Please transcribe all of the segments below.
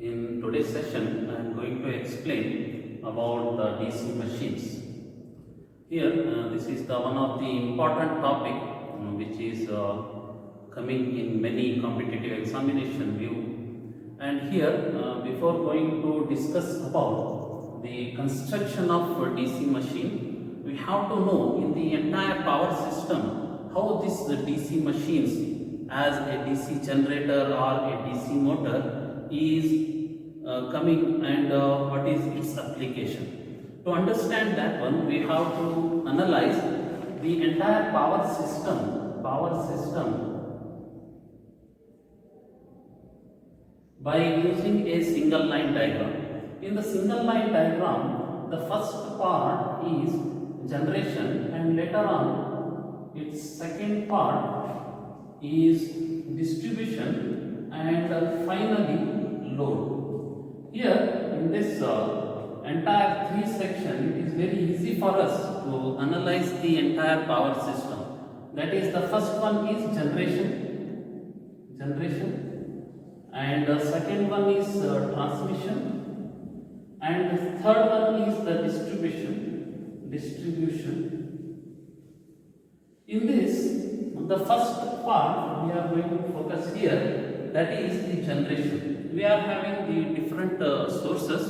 In today's session, I am going to explain about the DC machines. Here, this is the one of the important topic which is coming in many competitive examination view. And here, before going to discuss about the construction of a DC machine, we have to know in the entire power system how this DC machines as a DC generator or a DC motor is coming and what is its application. To understand that one, we have to analyze the entire power system by using a single line diagram. In the single line diagram, the first part is generation and later on its second part is distribution and finally load. Here in this entire three section, it is very easy for us to analyze the entire power system. That is, the first one is generation, and the second one is transmission, and the third one is the distribution. In this, the first part we are going to focus here, that is the generation. We are having the different sources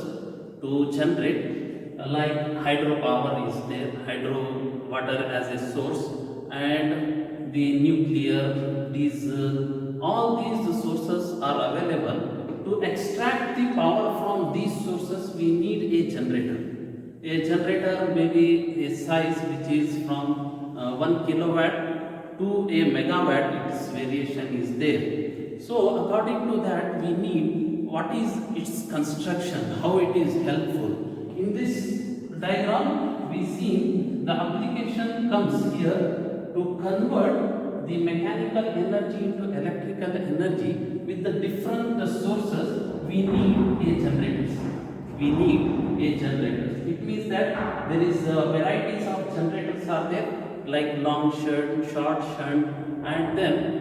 to generate, like hydropower is there, hydro water as a source, and the nuclear, diesel, all these sources are available. To extract the power from these sources, we need a generator. A generator may be a size which is from 1 kilowatt to a megawatt, its variation is there. So according to that, we need what is its construction, how it is helpful. In this diagram, we see the application comes here to convert the mechanical energy into electrical energy. With the different sources, we need a generator. It means that there is varieties of generators are there, like long shunt, short shunt, and then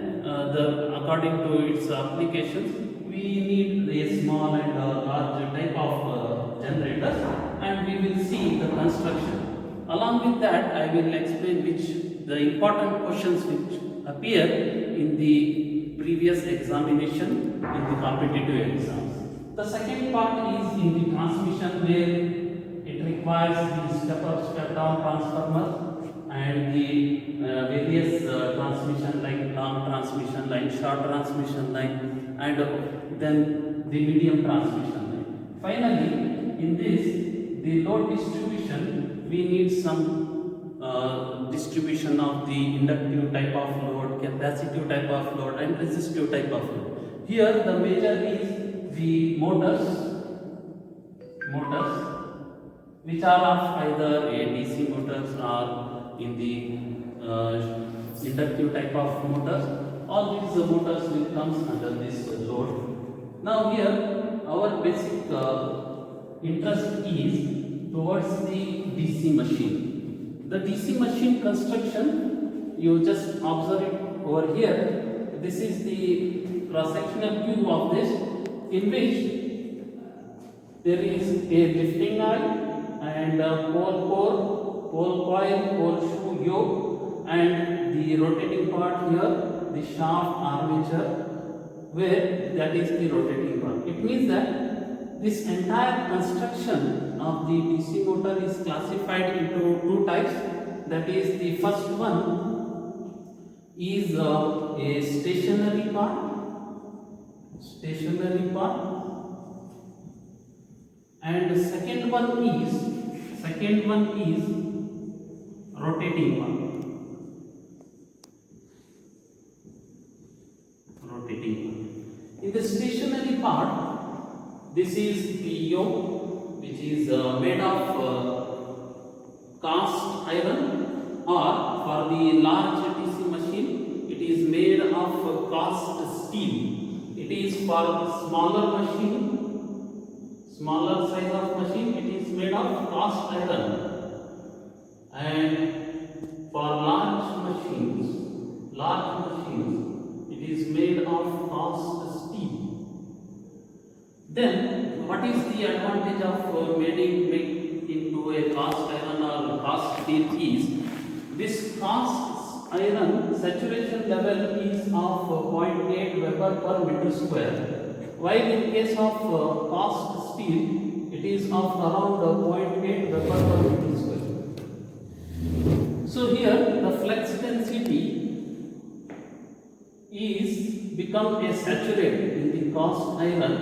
according to its applications, we need a small and large type of generators, and we will see the construction. Along with that, I will explain the important questions which appear in the previous examination in the competitive exams. The second part is in the transmission, where it requires the step-up, step-down transformer and the various transmission like long transmission line, short transmission line, and then the medium transmission line. Finally, in this, the load distribution, we need some distribution of the inductive type of load, capacitive type of load, and resistive type of load. Here, the major is the motors which are of either a DC motors or in the inductive type of motors. All these motors will come under this load. Now here our basic interest is towards the DC machine. The DC machine construction, you just observe it over here. This is the cross-sectional view of this, in which there is a lifting eye and a pole coil, pole shoe yoke, and the rotating part here, the shaft armature, where that is the rotating part. It means that this entire construction of the DC motor is classified into two types. That is, the first one is a stationary part, and the second one is rotating part. In the stationary part, this is the yoke, which is made of cast iron, or for the large DC machine, it is made of cast steel. It is for smaller size of machine, it is made of cast iron. And for large machines, it is made of cast steel. Then, what is the advantage of make into a cast iron or cast steel is this cast iron saturation level is of 0.8 Weber per meter square, while in case of cast steel it is of around 0.8 Weber per meter square. So here the flux density is become a saturate in the cast iron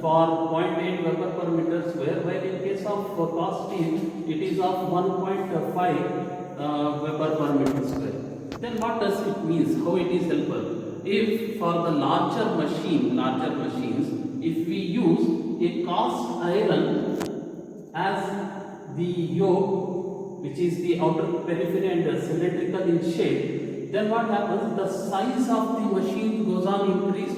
for 0.8 Weber per meter square, while in case of cast steel it is of 1.5 Weber per meter square. Then what does it mean? How it is helpful? If for the larger machines, if we use a cast iron as the yoke, which is the outer periphery and cylindrical in shape, then what happens? The size of the machine goes on increase,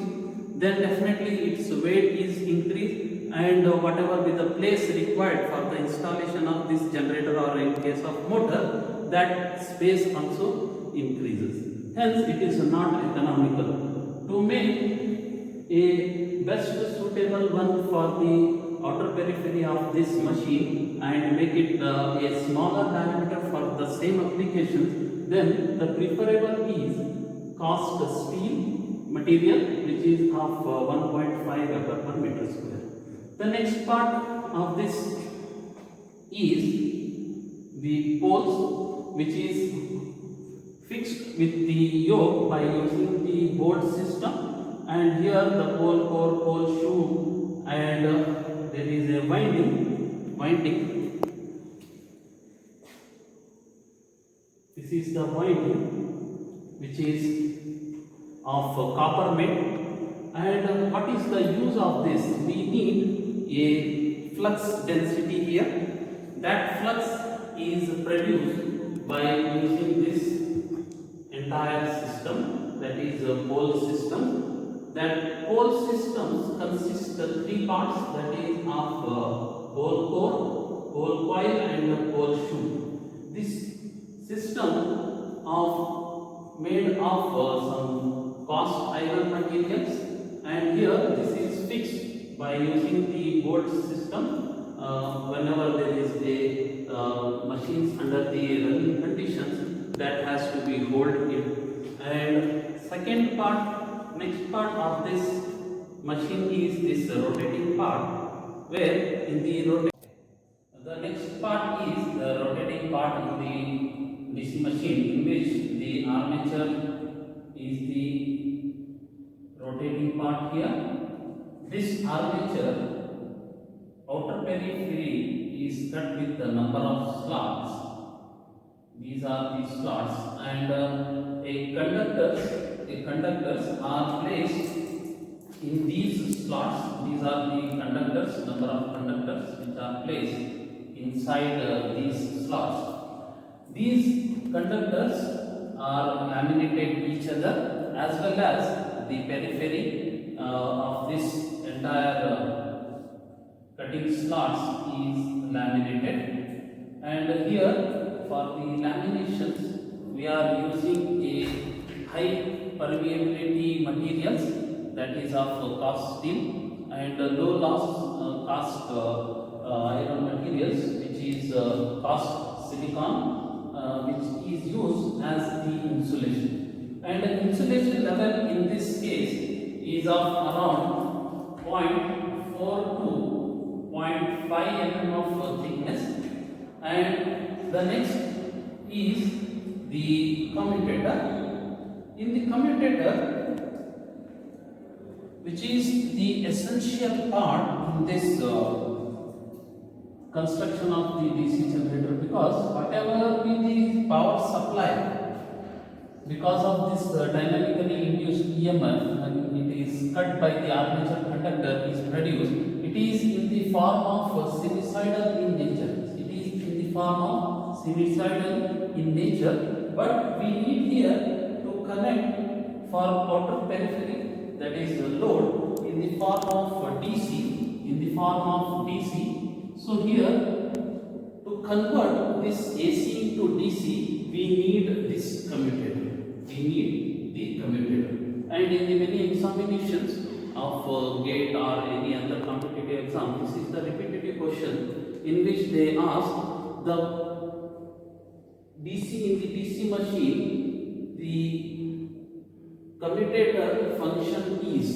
then definitely its weight is increased, and whatever be the place required for the installation of this generator or in case of motor, that space also increases. Hence it is not economical. To make a best suitable one for the outer periphery of this machine and make it a smaller diameter for the same applications, then the preferable is cast steel material, which is of 1.5 Weber per meter square. The next part of this is the poles, which is fixed with the yoke by using the bolt system, and here the pole core, pole shoe, and there is a winding. This is the winding, which is of copper made. And what is the use of this? We need a flux density here. That flux is produced by using this entire system, that is a pole system. That pole system consists of three parts, that is of pole core, pole coil, and pole shoe. This system of made of some cast iron materials, and here this is fixed by using the bolt system. Whenever there is a machines under the running conditions, that has to be hold in. And next part of this machine is this rotating part, where in the next part is the rotating part in the DC machine, in which the armature is the rotating part here. This armature outer periphery is cut with the number of slots. These are the slots, and conductors are placed in these slots. These are the conductors, number of conductors which are placed inside these slots. These conductors are laminated each other, as well as the periphery of this entire cutting slots is laminated. And here for the laminations we are using a high permeability materials, that is of cast steel, and low loss cast iron materials, which is cast silicon, which is used as the insulation. And the insulation level in this case is of around 0.4 to 0.5 mm of thickness. And the next is the commutator. In the commutator, which is the essential part in this construction of the DC generator, because whatever be the power supply, because of this dynamically induced EMF, when it is cut by the armature conductor is produced, it is in the form of sinusoidal in nature. It is in the form of sinusoidal in nature, but we need here to connect for outer periphery, that is the load, in the form of DC. So here, to convert this AC into DC, we need this commutator. And in the many examinations of GATE or any other competitive exam, this is the repetitive question in which they ask the DC in the DC machine, the commutator function is,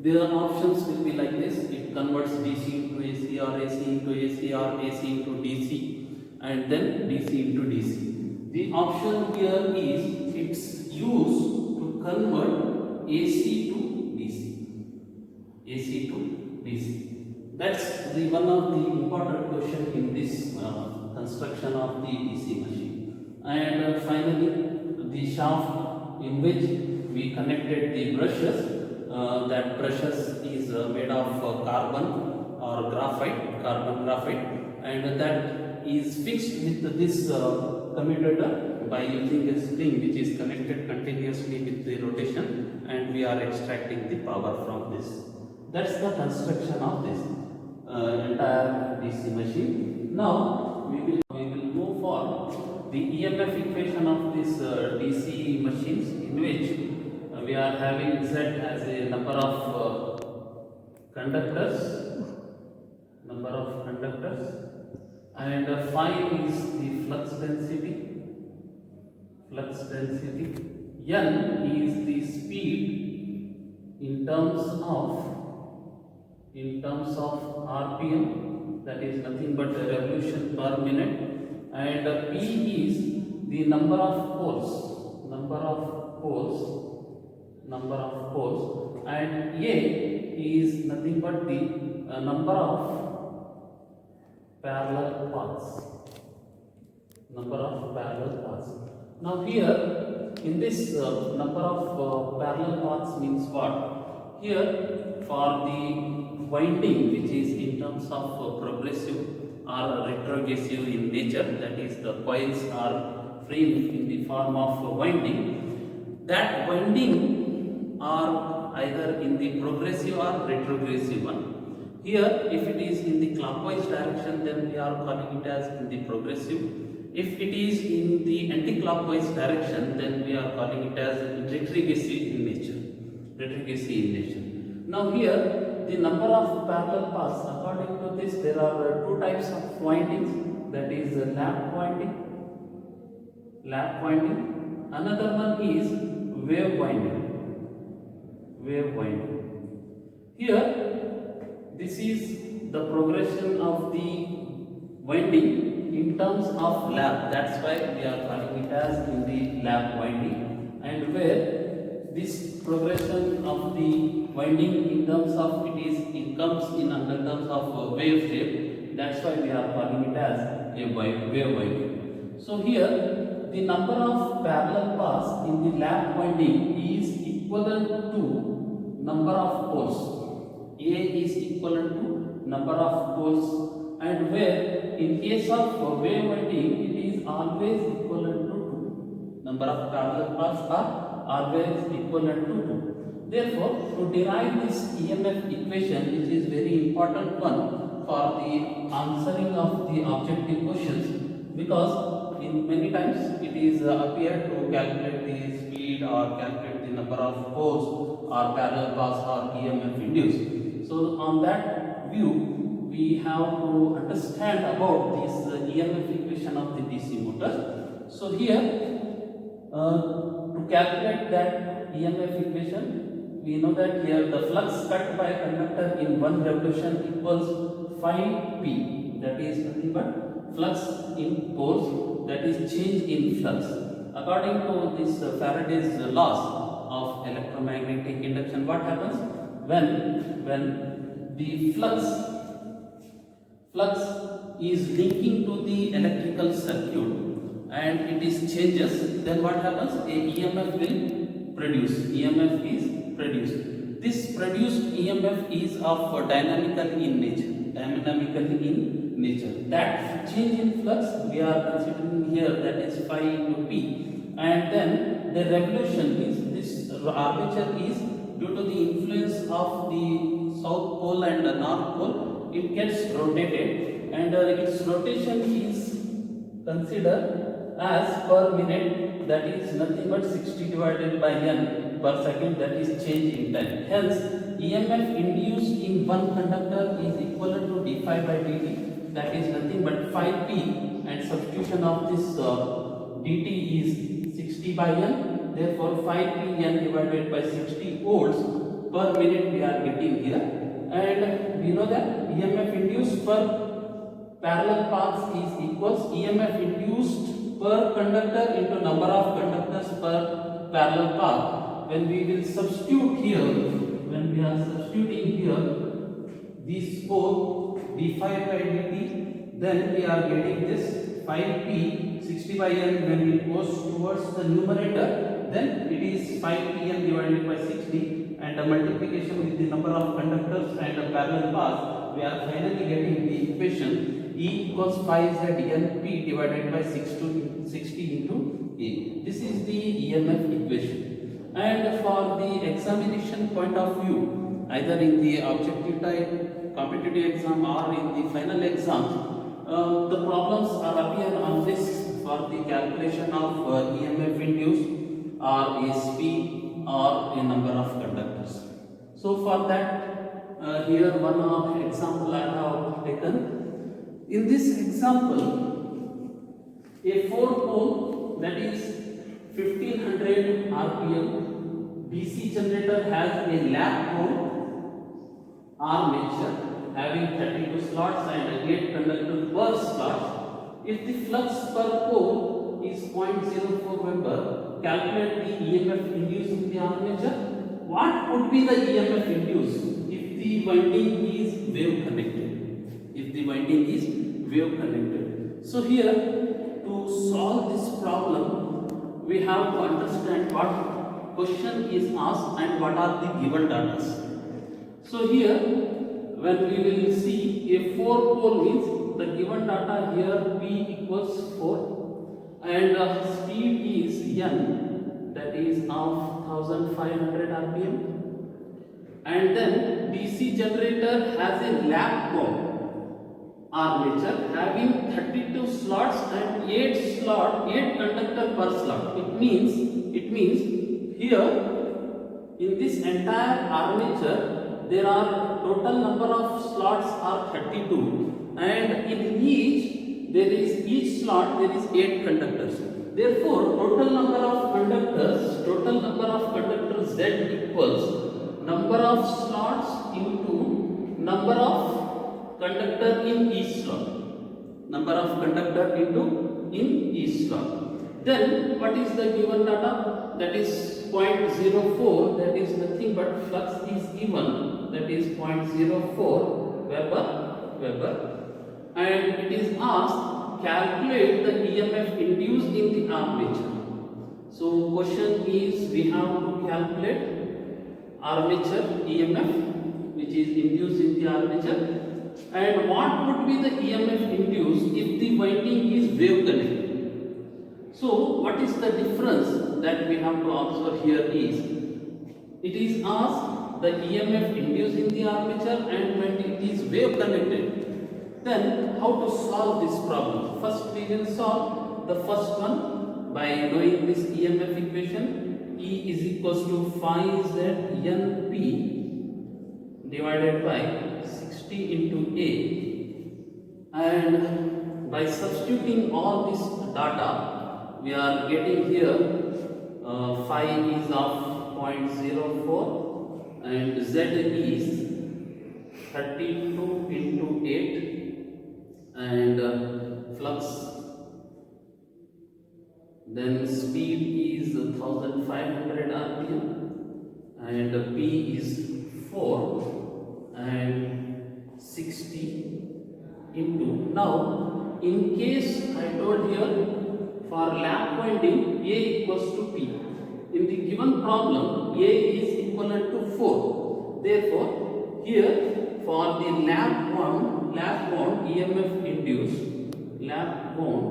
the options will be like this. It converts DC into AC or AC into AC or AC into DC and then DC into DC. The option here is it's used to convert AC to DC. AC to DC. That's the one of the important question in this construction of the DC machine. And finally, the shaft in which we connected the brushes. That brushes is made of carbon or carbon graphite, and that is fixed with this commutator by using a spring which is connected continuously with the rotation, and we are extracting the power from this. That's the construction of this entire DC machine. Now we will move for the EMF equation of this DC machines, in which we are having Z as a number of conductors, and phi is the flux density, N is the speed in terms of RPM, that is nothing but a revolution per minute, and P is the number of poles, and A is nothing but the number of parallel paths. Now here in this number of parallel paths means what? Here for the winding which is in terms of progressive or retrogressive in nature, that is the coils are framed in the form of winding, that winding are either in the progressive or retrogressive one. Here if it is in the clockwise direction, then we are calling it as in the progressive. If it is in the anti-clockwise direction, then we are calling it as retrogressive in nature. Now here the number of parallel paths, according to this there are two types of windings, that is lap winding. Another one is wave winding. Here this is the progression of the winding in terms of lap, that's why we are calling it as in the lap winding, and where this progression of the winding in terms of it comes in under terms of wave shape, that's why we are calling it as a wave winding. So here the number of parallel paths in the lap winding is equivalent to number of poles. A is equivalent to number of poles, and where in case of wave winding it is always equivalent to 2. Number of parallel paths are always equivalent to 2. Therefore, to derive this EMF equation, which is very important one for the answering of the objective questions, because in many times it is appeared to calculate the speed or calculate the number of poles or parallel paths or EMF induced. So on that view, we have to understand about this EMF equation of the DC motor. So here to calculate that EMF equation, we know that here the flux cut by a conductor in one revolution equals phi p, that is nothing but flux in poles, that is change in flux. According to this Faraday's laws of electromagnetic induction, what happens when the flux is linking to the electrical circuit and it is changes, then what happens? A EMF will produce. EMF is produced. This produced EMF is of dynamically in nature. That change in flux we are considering here, that is phi into p, and then the revolution means this armature is due to the influence of the south pole and the north pole, it gets rotated, and its rotation is considered as per minute, that is nothing but 60 divided by n per second, that is change in time. Hence EMF induced in one conductor is equal to d phi by dt, that is nothing but phi p, and substitution of this dt is 60 by n, therefore phi p n divided by 60 volts per minute we are getting here. And we know that EMF induced per parallel paths is equals EMF induced per conductor into number of conductors per parallel path. When we will substitute here, when we are substituting here these four d phi by dt, then we are getting this phi p 60 by n. When it goes towards the numerator, then it is phi p n divided by 60, and the multiplication with the number of conductors and the parallel path, we are finally getting the equation E equals phi z n p divided by 60 into A. This is the EMF equation. And for the examination point of view, either in the objective type competitive exam or in the final exams, the problems are appear on this for the calculation of EMF induced or a speed or a number of conductors. So for that, here one example I have taken. In this example, a 4-pole, that is 1500 RPM DC generator has a lap pole armature having 32 slots and 8 conductors per slot. If the flux per pole is 0.04 Weber, calculate the EMF induced in the armature. What would be the EMF induced if the winding is wave connected? If the winding is wave connected. So here, to solve this problem, we have to understand what question is asked and what are the given data. So here, when we will see a 4-pole means the given data here p equals 4 and speed is n, that is of 1500 rpm, and then DC generator has a lap pole armature having 32 slots and 8 conductor per slot. It means here in this entire armature there are total number of slots are 32, and in each slot there is 8 conductors. Therefore total number of conductors Z equals number of slots into number of conductor in each slot. Number of conductor in each slot. Then what is the given data? That is 0.04, that is nothing but flux is given, that is 0.04 Weber, and it is asked calculate the EMF induced in the armature. So question is we have to calculate armature EMF which is induced in the armature, and what would be the EMF induced if the winding is wave connected. So what is the difference that we have to observe here is, it is asked the EMF induced in the armature and when it is wave connected. Then how to solve this problem? First we will solve the first one by knowing this EMF equation. E is equals to phi z n p divided by 60 into A, and by substituting all this data we are getting here phi is of 0.04 and Z is 32 into 8 and flux, then speed is 1500 rpm and P is 4 and 60 into, now in case I told here for lap winding A equals to P. In the given problem A is equivalent to 4. Therefore here for the lap wound EMF induced, lap wound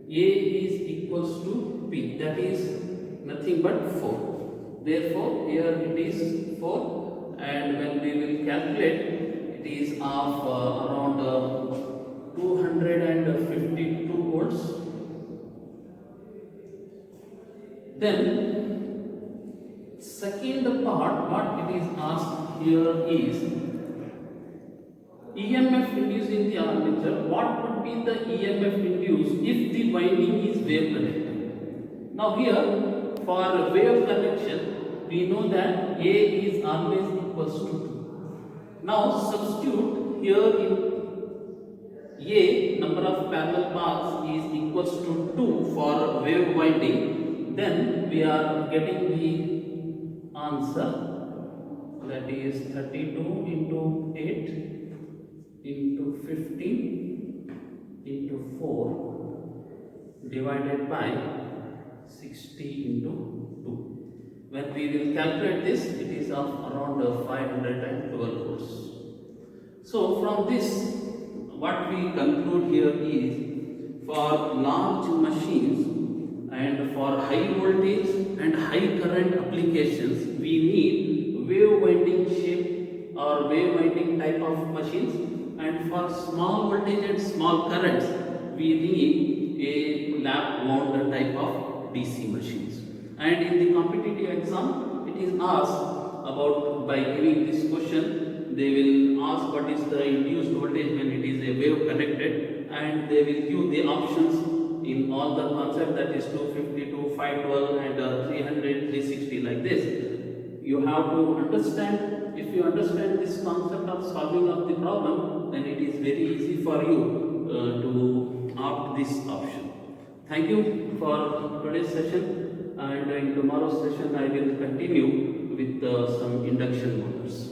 A is equals to P, that is nothing but 4. Therefore here it is 4, and when we will calculate it is of around 252 volts. Then Second part, what it is asked here is EMF induced in the armature. What would be the EMF induced if the winding is wave connected? Now here, for wave connection, we know that A is always equals to 2. Now substitute here in A, number of parallel paths is equals to 2 for wave winding. Then we are getting the answer, that is 32 into 8 into 15 into 4 divided by 60 into 2. When we will calculate this, it is of around 512 volts. So from this, what we conclude here is, for large machines and for high voltage and high current applications, we need wave winding shape or wave winding type of machines, and for small voltage and small currents, we need a lap wound type of DC machines. And in the competitive exam, it is asked about, by giving this question, they will ask what is the induced voltage when it is a wave connected, and they will give the options in all the concept, that is 252, 512 and 300, 360, like this. You have to understand. If you understand this concept of solving of the problem, then it is very easy for you to opt this option. Thank you for today's session, and in tomorrow's session I will continue with some induction motors.